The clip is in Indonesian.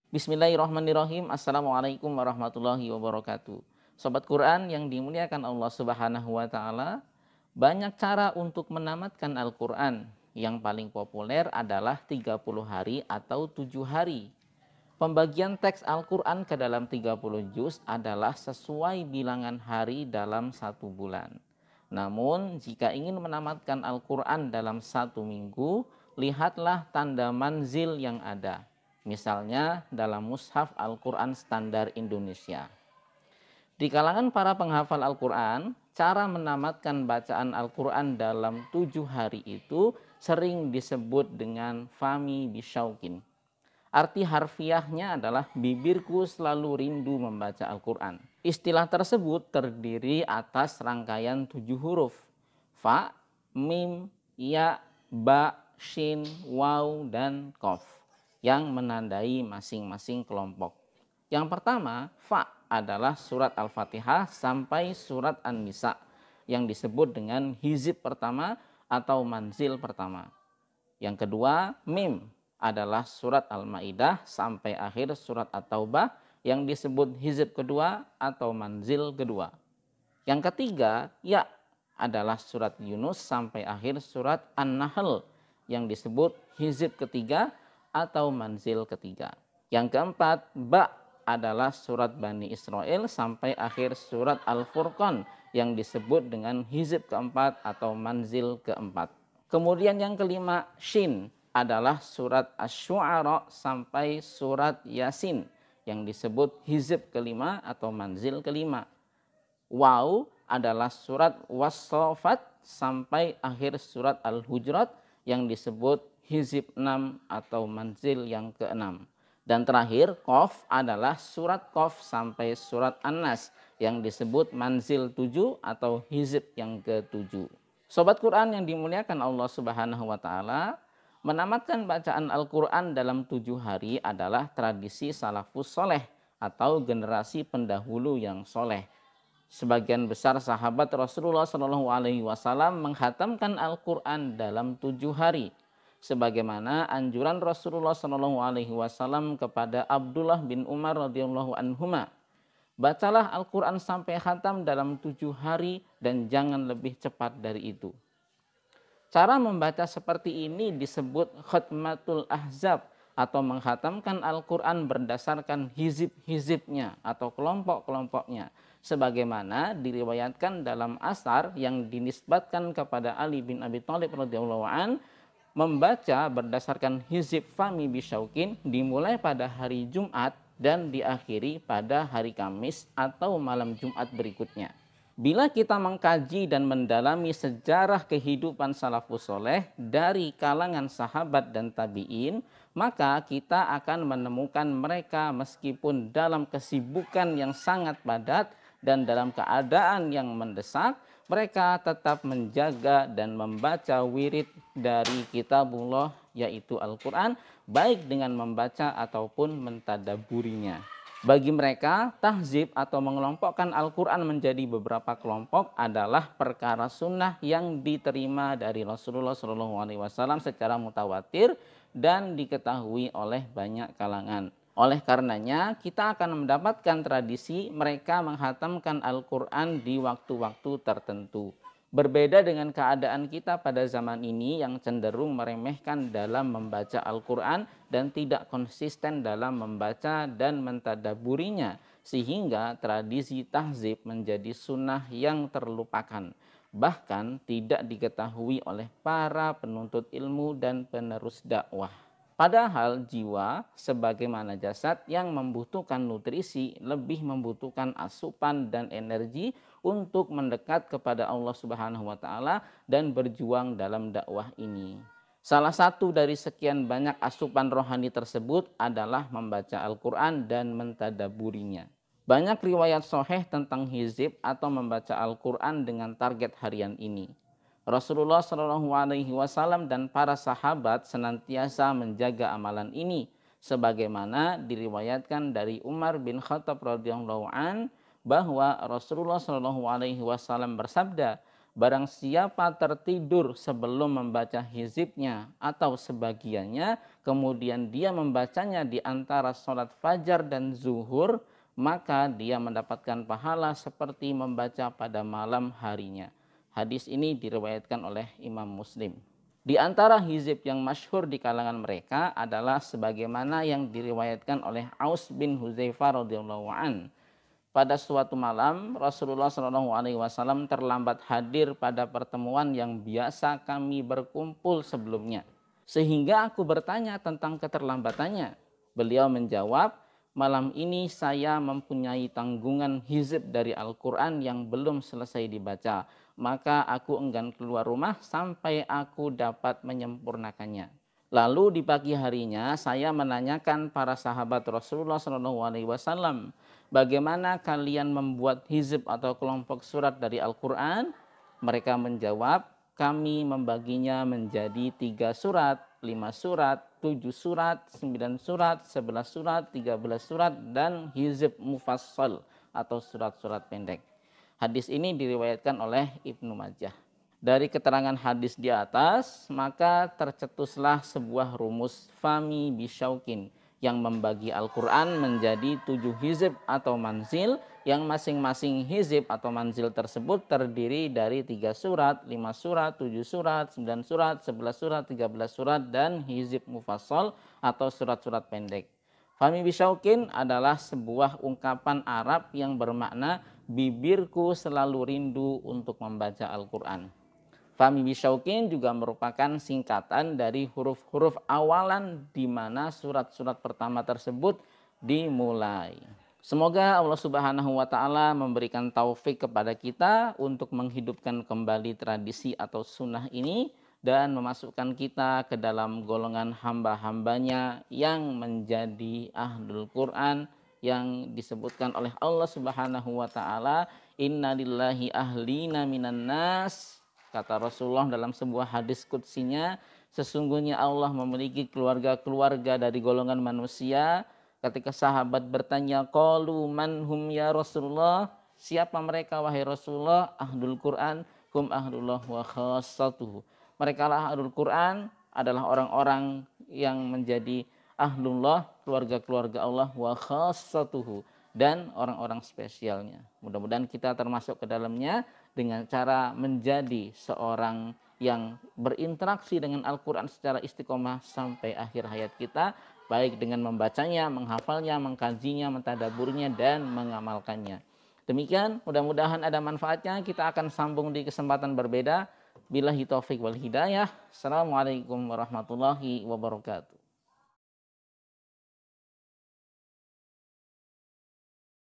Bismillahirrahmanirrahim. Assalamualaikum warahmatullahi wabarakatuh. Sobat Quran yang dimuliakan Allah Subhanahu wa taala, banyak cara untuk menamatkan Al-Quran. Yang paling populer adalah 30 hari atau 7 hari. Pembagian teks Al-Quran ke dalam 30 juz adalah sesuai bilangan hari dalam satu bulan. Namun, jika ingin menamatkan Al-Quran dalam satu minggu, lihatlah tanda manzil yang ada. Misalnya dalam Mushaf Al-Quran Standar Indonesia. Di kalangan para penghafal Al-Quran, cara menamatkan bacaan Al-Quran dalam 7 hari itu sering disebut dengan fami bisyaukin. Arti harfiahnya adalah bibirku selalu rindu membaca Al-Quran. Istilah tersebut terdiri atas rangkaian 7 huruf. Fa, mim, ya, ba, shin, waw, dan qaf yang menandai masing-masing kelompok. Yang pertama, fa adalah surat Al-Fatihah sampai surat An-Nisa yang disebut dengan hizib pertama atau manzil pertama. Yang kedua, mim adalah surat Al-Maidah sampai akhir surat At-Taubah yang disebut hizib kedua atau manzil kedua. Yang ketiga, ya adalah surat Yunus sampai akhir surat An-Nahl yang disebut hizib ketiga atau manzil ketiga. Yang keempat, ba adalah surat Bani Israel sampai akhir surat Al-Furqan yang disebut dengan hizib keempat atau manzil keempat. Kemudian yang kelima, shin adalah surat Asy-Syu'ara sampai surat Yasin yang disebut hizib kelima atau manzil kelima. Waw adalah surat Was-Saffat sampai akhir surat Al-Hujurat yang disebut hizib 6 atau manzil yang ke-6. Dan terakhir, Qaf adalah surat Qaf sampai surat An-Nas yang disebut manzil 7 atau hizib yang ke-7. Sobat Quran yang dimuliakan Allah Subhanahu wa taala, menamatkan bacaan Al-Quran dalam 7 hari adalah tradisi salafus soleh atau generasi pendahulu yang soleh. Sebagian besar sahabat Rasulullah SAW menghatamkan Al-Quran dalam 7 hari. Sebagaimana anjuran Rasulullah SAW kepada Abdullah bin Umar radhiyallahu anhuma. Bacalah Al-Quran sampai khatam dalam 7 hari dan jangan lebih cepat dari itu. Cara membaca seperti ini disebut khatmatul ahzab atau menghatamkan Al-Quran berdasarkan hizib-hizibnya atau kelompok-kelompoknya. Sebagaimana diriwayatkan dalam asar yang dinisbatkan kepada Ali bin Abi Thalib radhiyallahu an, membaca berdasarkan hizib fami bisyaukin dimulai pada hari Jumat dan diakhiri pada hari Kamis atau malam Jumat berikutnya. Bila kita mengkaji dan mendalami sejarah kehidupan salafus soleh dari kalangan sahabat dan tabi'in, maka kita akan menemukan mereka meskipun dalam kesibukan yang sangat padat dan dalam keadaan yang mendesak, mereka tetap menjaga dan membaca wirid dari kitabullah yaitu Al-Quran, baik dengan membaca ataupun mentadaburinya. Bagi mereka, tahzib atau mengelompokkan Al-Quran menjadi beberapa kelompok adalah perkara sunnah yang diterima dari Rasulullah SAW secara mutawatir dan diketahui oleh banyak kalangan. Oleh karenanya, kita akan mendapatkan tradisi mereka menghatamkan Al-Quran di waktu-waktu tertentu. Berbeda dengan keadaan kita pada zaman ini yang cenderung meremehkan dalam membaca Al-Quran dan tidak konsisten dalam membaca dan mentadaburinya, sehingga tradisi tahzib menjadi sunnah yang terlupakan. Bahkan tidak diketahui oleh para penuntut ilmu dan penerus dakwah. Padahal jiwa sebagaimana jasad yang membutuhkan nutrisi lebih membutuhkan asupan dan energi untuk mendekat kepada Allah Subhanahu wa taala dan berjuang dalam dakwah ini. Salah satu dari sekian banyak asupan rohani tersebut adalah membaca Al-Quran dan mentadaburinya. Banyak riwayat sahih tentang hizib atau membaca Al-Quran dengan target harian ini. Rasulullah SAW dan para sahabat senantiasa menjaga amalan ini, sebagaimana diriwayatkan dari Umar bin Khattab radhiyallahu an bahwa Rasulullah SAW bersabda, barang siapa tertidur sebelum membaca hizibnya atau sebagiannya, kemudian dia membacanya di antara sholat fajar dan zuhur, maka dia mendapatkan pahala seperti membaca pada malam harinya. Hadis ini diriwayatkan oleh Imam Muslim. Di antara hizib yang masyhur di kalangan mereka adalah sebagaimana yang diriwayatkan oleh Aus bin Huzaifah radhiyallahu an. Pada suatu malam Rasulullah SAW terlambat hadir pada pertemuan yang biasa kami berkumpul sebelumnya. Sehingga aku bertanya tentang keterlambatannya. Beliau menjawab, malam ini saya mempunyai tanggungan hizib dari Al-Quran yang belum selesai dibaca. Maka aku enggan keluar rumah sampai aku dapat menyempurnakannya. Lalu di pagi harinya saya menanyakan para sahabat Rasulullah SAW, bagaimana kalian membuat hizib atau kelompok surat dari Al-Quran? Mereka menjawab, kami membaginya menjadi 3 surat, 5 surat, 7 surat, 9 surat, 11 surat, 13 surat, dan hizib mufassal atau surat-surat pendek. Hadis ini diriwayatkan oleh Ibnu Majah. Dari keterangan hadis di atas, maka tercetuslah sebuah rumus fami bisyaukin yang membagi Al-Quran menjadi 7 hizib atau manzil, yang masing-masing hizib atau manzil tersebut terdiri dari 3 surat, 5 surat, 7 surat, 9 surat, 11 surat, 13 surat, dan hizib mufassal atau surat-surat pendek. Fami bisyaukin adalah sebuah ungkapan Arab yang bermakna bibirku selalu rindu untuk membaca Al-Quran. Fami bisyaukin juga merupakan singkatan dari huruf-huruf awalan di mana surat-surat pertama tersebut dimulai. Semoga Allah Subhanahu wa Ta'ala memberikan taufik kepada kita untuk menghidupkan kembali tradisi atau sunnah ini dan memasukkan kita ke dalam golongan hamba-hambanya yang menjadi ahlul Quran, yang disebutkan oleh Allah Subhanahu wa Ta'ala, inna lillahi ahlina minan nas. Kata Rasulullah dalam sebuah hadis qudsinya, sesungguhnya Allah memiliki keluarga-keluarga dari golongan manusia. Ketika sahabat bertanya, qalu man hum ya Rasulullah, siapa mereka wahai Rasulullah? Ahlul Quran hum ahlullah wa khassatuhu. Mereka lah ahlul Quran, adalah orang-orang yang menjadi ahlullah, keluarga-keluarga Allah, wa khassatuhu, dan orang-orang spesialnya. Mudah-mudahan kita termasuk ke dalamnya dengan cara menjadi seorang yang berinteraksi dengan Al-Quran secara istiqomah sampai akhir hayat kita, baik dengan membacanya, menghafalnya, mengkajinya, mentadaburnya, dan mengamalkannya. Demikian, mudah-mudahan ada manfaatnya. Kita akan sambung di kesempatan berbeda. Billahi taufiq wal hidayah. Assalamualaikum warahmatullahi wabarakatuh.